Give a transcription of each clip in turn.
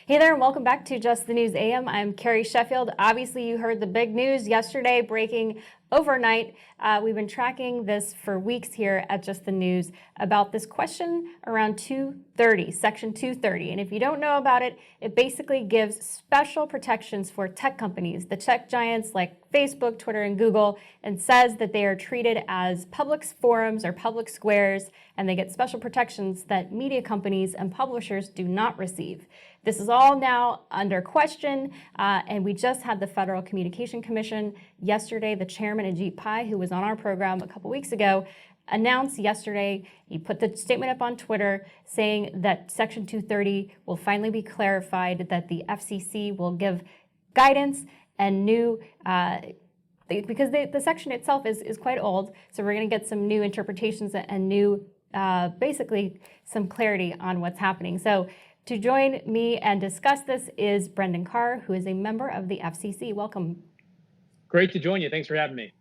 Hey there, and welcome back to Just the News AM. I'm Carrie Sheffield. Obviously, you heard the big news yesterday breaking overnight. We've been tracking this for weeks here at Just the News about this question around 230, Section 230. And if you don't know about it, it basically gives special protections for tech companies, the tech giants like Facebook, Twitter, and Google, and says that they are treated as public forums or public squares, and they get special protections that media companies and publishers do not receive. This is all now under question, and we just had the Federal Communication Commission yesterday. The chairman, Ajit Pai, who was on our program a couple weeks ago, announced yesterday, he put the statement up on Twitter saying that Section 230 will finally be clarified, that the FCC will give guidance and new, because the section itself is quite old, so we're going to get some new interpretations and new, basically some clarity on what's happening. So to join me and discuss this is Brendan Carr, who is a member of the FCC. Welcome. Great to join you. Thanks for having me.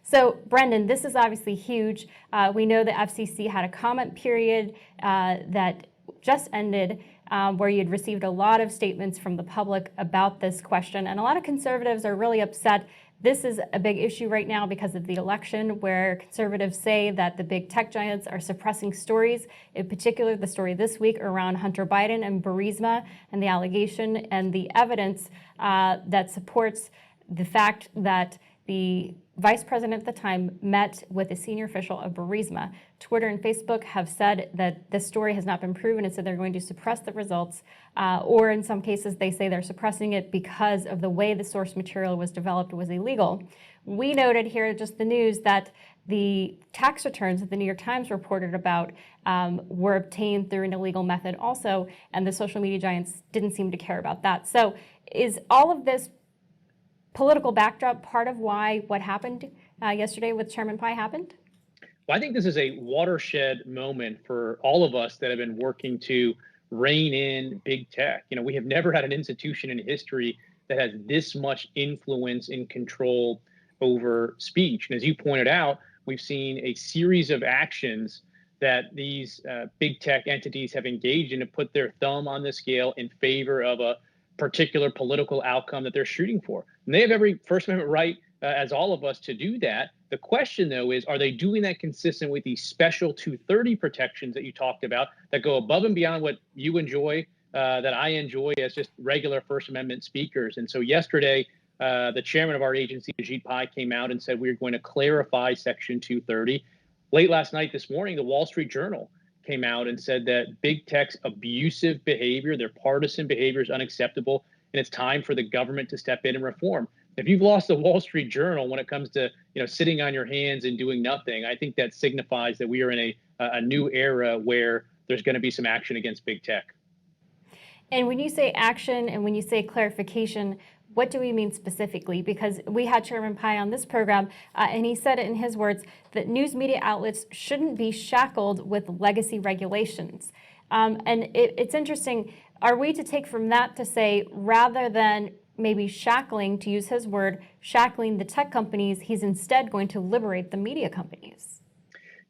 So, Brendan, this is obviously huge. We know the FCC had a comment period that just ended where you'd received a lot of statements from the public about this question, and a lot of conservatives are really upset. This is a big issue right now because of the election, where conservatives say that the big tech giants are suppressing stories, in particular the story this week around Hunter Biden and Burisma and the allegation and the evidence that supports the fact that the vice president at the time met with a senior official of Burisma. Twitter and Facebook have said that this story has not been proven, and so they're going to suppress the results, or in some cases they say they're suppressing it because of the way the source material was developed was illegal. We noted here at Just the News that the tax returns that the New York Times reported about were obtained through an illegal method also, and the social media giants didn't seem to care about that. So is all of this political backdrop part of why what happened yesterday with Chairman Pai happened? Well, I think this is a watershed moment for all of us that have been working to rein in big tech. You know, we have never had an institution in history that has this much influence and control over speech. And as you pointed out, we've seen a series of actions that these big tech entities have engaged in to put their thumb on the scale in favor of a particular political outcome that they're shooting for. And they have every First Amendment right, as all of us, to do that. The question, though, is, are they doing that consistent with these special 230 protections that you talked about that go above and beyond what you enjoy, that I enjoy as just regular First Amendment speakers? And so yesterday, the chairman of our agency, Ajit Pai, came out and said we're going to clarify Section 230. Late last night, this morning, the Wall Street Journal came out and said that big tech's abusive behavior, their partisan behavior, is unacceptable, and it's time for the government to step in and reform. If you've lost the Wall Street Journal when it comes to sitting on your hands and doing nothing, I think that signifies that we are in a new era where there's going to be some action against big tech. And when you say action and when you say clarification, what do we mean specifically? Because we had Chairman Pai on this program, and he said it in his words that news media outlets shouldn't be shackled with legacy regulations. And it's interesting. Are we to take from that to say, rather than maybe shackling, to use his word, shackling the tech companies, he's instead going to liberate the media companies?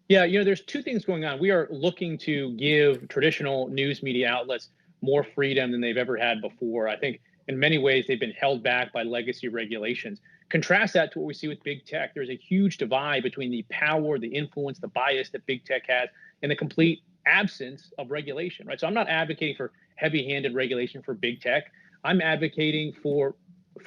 Yeah, there's two things going on. We are looking to give traditional news media outlets more freedom than they've ever had before. I think in many ways, they've been held back by legacy regulations. Contrast that to what we see with big tech. There's a huge divide between the power, the influence, the bias that big tech has, and the complete absence of regulation, right? So I'm not advocating for heavy-handed regulation for big tech. I'm advocating for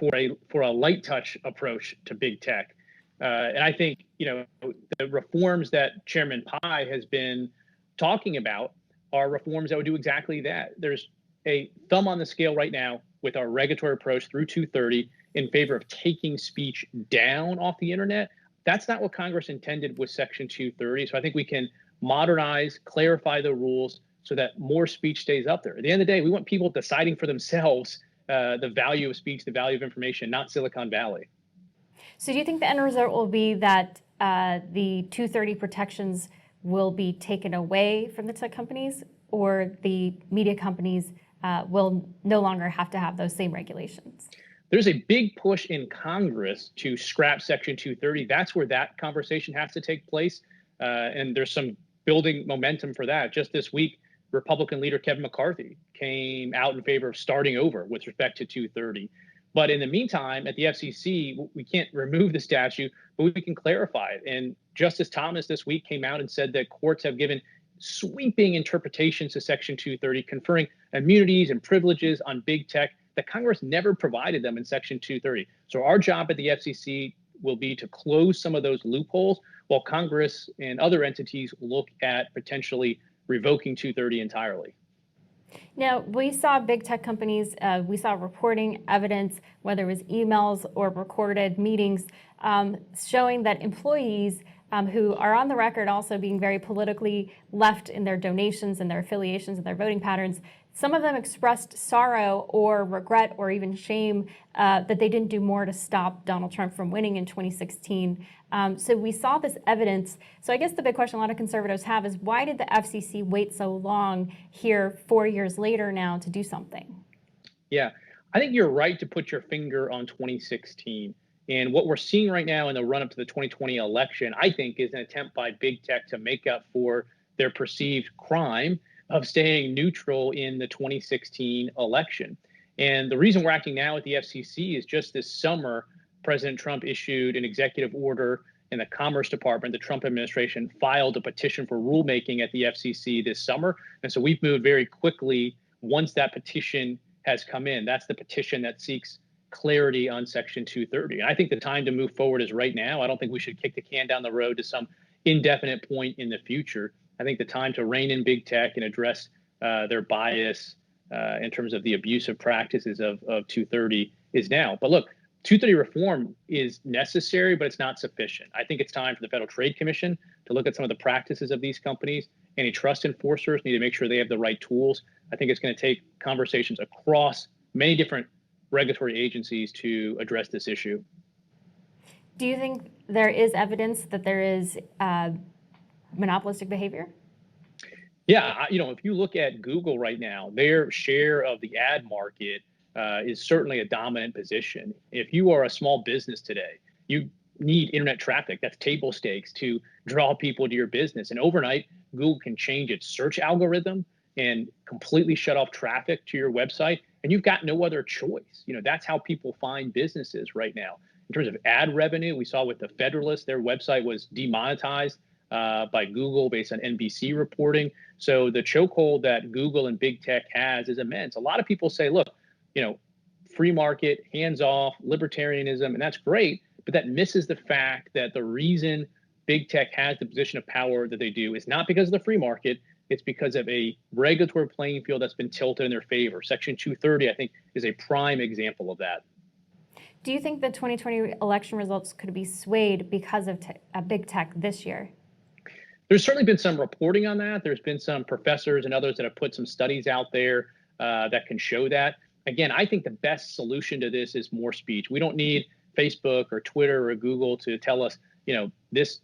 a light touch approach to big tech. And I think, the reforms that Chairman Pai has been talking about are reforms that would do exactly that. There's a thumb on the scale right now with our regulatory approach through 230 in favor of taking speech down off the internet. That's not what Congress intended with Section 230. So I think we can modernize, clarify the rules so that more speech stays up there. At the end of the day, we want people deciding for themselves the value of speech, the value of information, not Silicon Valley. So do you think the end result will be that the 230 protections will be taken away from the tech companies, or the media companies will no longer have to have those same regulations? There's a big push in Congress to scrap Section 230. That's where that conversation has to take place. And there's some building momentum for that. Just this week, Republican leader Kevin McCarthy came out in favor of starting over with respect to 230. But in the meantime, at the FCC, we can't remove the statute, but we can clarify it. And Justice Thomas this week came out and said that courts have given sweeping interpretations to Section 230, conferring immunities and privileges on big tech that Congress never provided them in Section 230. So our job at the FCC will be to close some of those loopholes while Congress and other entities look at potentially revoking 230 entirely. Now, we saw big tech companies, we saw reporting evidence, whether it was emails or recorded meetings, showing that employees who are on the record also being very politically left in their donations and their affiliations and their voting patterns, some of them expressed sorrow or regret or even shame that they didn't do more to stop Donald Trump from winning in 2016. So we saw this evidence. So I guess the big question a lot of conservatives have is, why did the FCC wait so long here 4 years later now to do something? Yeah, I think you're right to put your finger on 2016. And what we're seeing right now in the run up to the 2020 election, I think, is an attempt by big tech to make up for their perceived crime of staying neutral in the 2016 election. And the reason we're acting now at the FCC is just this summer, President Trump issued an executive order, and the Commerce Department, the Trump administration, filed a petition for rulemaking at the FCC this summer. And so we've moved very quickly once that petition has come in. That's the petition that seeks clarity on Section 230. And I think the time to move forward is right now. I don't think we should kick the can down the road to some indefinite point in the future. I think the time to rein in big tech and address their bias in terms of the abusive practices of 230 is now. But look, 230 reform is necessary, but it's not sufficient. I think it's time for the Federal Trade Commission to look at some of the practices of these companies. Antitrust enforcers need to make sure they have the right tools. I think it's going to take conversations across many different regulatory agencies to address this issue. Do you think there is evidence that there is monopolistic behavior? Yeah, if you look at Google right now, their share of the ad market is certainly a dominant position. If you are a small business today, you need internet traffic. That's table stakes to draw people to your business. And overnight, Google can change its search algorithm and completely shut off traffic to your website. And you've got no other choice. That's how people find businesses right now. In terms of ad revenue, we saw with the Federalist, their website was demonetized by Google based on NBC reporting. So the chokehold that Google and big tech has is immense. A lot of people say, look, free market, hands off, libertarianism, and that's great. But that misses the fact that the reason big tech has the position of power that they do is not because of the free market. It's because of a regulatory playing field that's been tilted in their favor. Section 230, I think, is a prime example of that. Do you think the 2020 election results could be swayed because of big tech this year? There's certainly been some reporting on that. There's been some professors and others that have put some studies out there that can show that. Again, I think the best solution to this is more speech. We don't need Facebook or Twitter or Google to tell us, this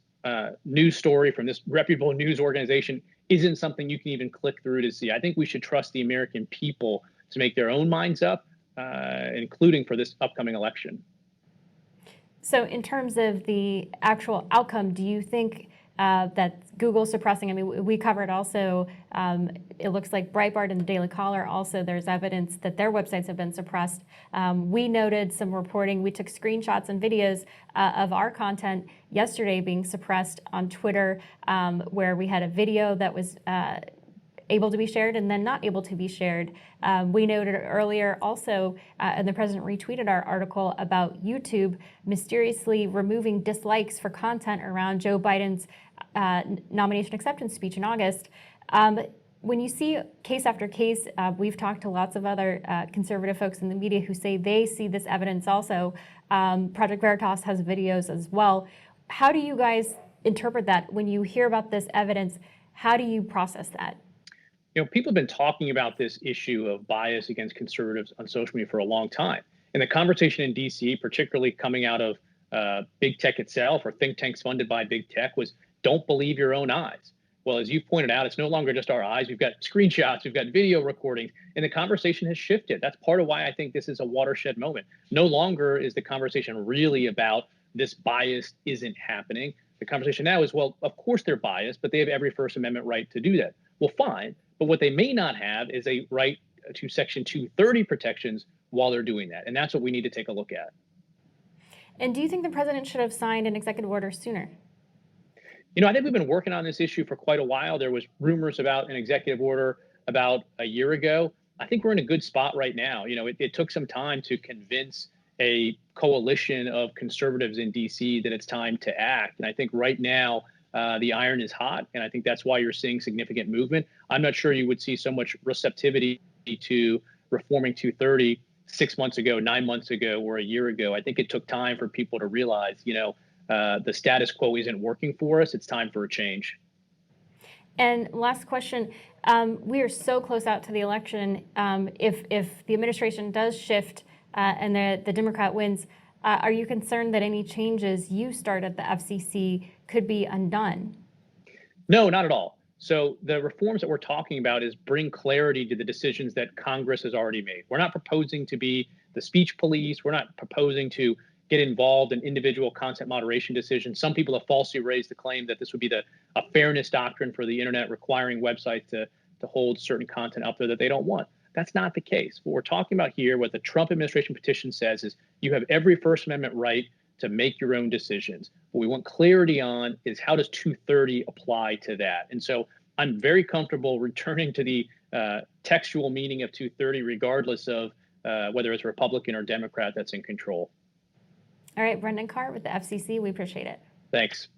news story from this reputable news organization isn't something you can even click through to see. I think we should trust the American people to make their own minds up, including for this upcoming election. So in terms of the actual outcome, do you think that Google suppressing, I mean, we covered also, it looks like Breitbart and the Daily Caller also, there's evidence that their websites have been suppressed. We noted some reporting, we took screenshots and videos of our content yesterday being suppressed on Twitter, where we had a video that was able to be shared and then not able to be shared. We noted earlier also, and the president retweeted our article about YouTube mysteriously removing dislikes for content around Joe Biden's nomination acceptance speech in August. When you see case after case, we've talked to lots of other conservative folks in the media who say they see this evidence also. Project Veritas has videos as well. How do you guys interpret that? When you hear about this evidence, how do you process that? People have been talking about this issue of bias against conservatives on social media for a long time. And the conversation in DC, particularly coming out of big tech itself or think tanks funded by big tech, was don't believe your own eyes. Well, as you pointed out, it's no longer just our eyes. We've got screenshots, we've got video recordings, and the conversation has shifted. That's part of why I think this is a watershed moment. No longer is the conversation really about this bias isn't happening. The conversation now is, well, of course they're biased, but they have every First Amendment right to do that. well, fine. But what they may not have is a right to Section 230 protections while they're doing that. And that's what we need to take a look at. And do you think the president should have signed an executive order sooner? I think we've been working on this issue for quite a while. There was rumors about an executive order about a year ago. I think we're in a good spot right now. It took some time to convince a coalition of conservatives in D.C. that it's time to act. And I think right now the iron is hot, and I think that's why you're seeing significant movement. I'm not sure you would see so much receptivity to reforming 230 6 months ago, 9 months ago, or a year ago. I think it took time for people to realize, the status quo isn't working for us. It's time for a change. And last question, we are so close out to the election. If the administration does shift and the Democrat wins, are you concerned that any changes you start at the FCC could be undone? No, not at all. So the reforms that we're talking about is bring clarity to the decisions that Congress has already made. We're not proposing to be the speech police. We're not proposing to get involved in individual content moderation decisions. Some people have falsely raised the claim that this would be a fairness doctrine for the internet, requiring websites to hold certain content up there that they don't want. That's not the case. What we're talking about here, what the Trump administration petition says, is you have every First Amendment right to make your own decisions. What we want clarity on is how does 230 apply to that? And so I'm very comfortable returning to the textual meaning of 230, regardless of whether it's Republican or Democrat that's in control. All right, Brendan Carr with the FCC, we appreciate it. Thanks.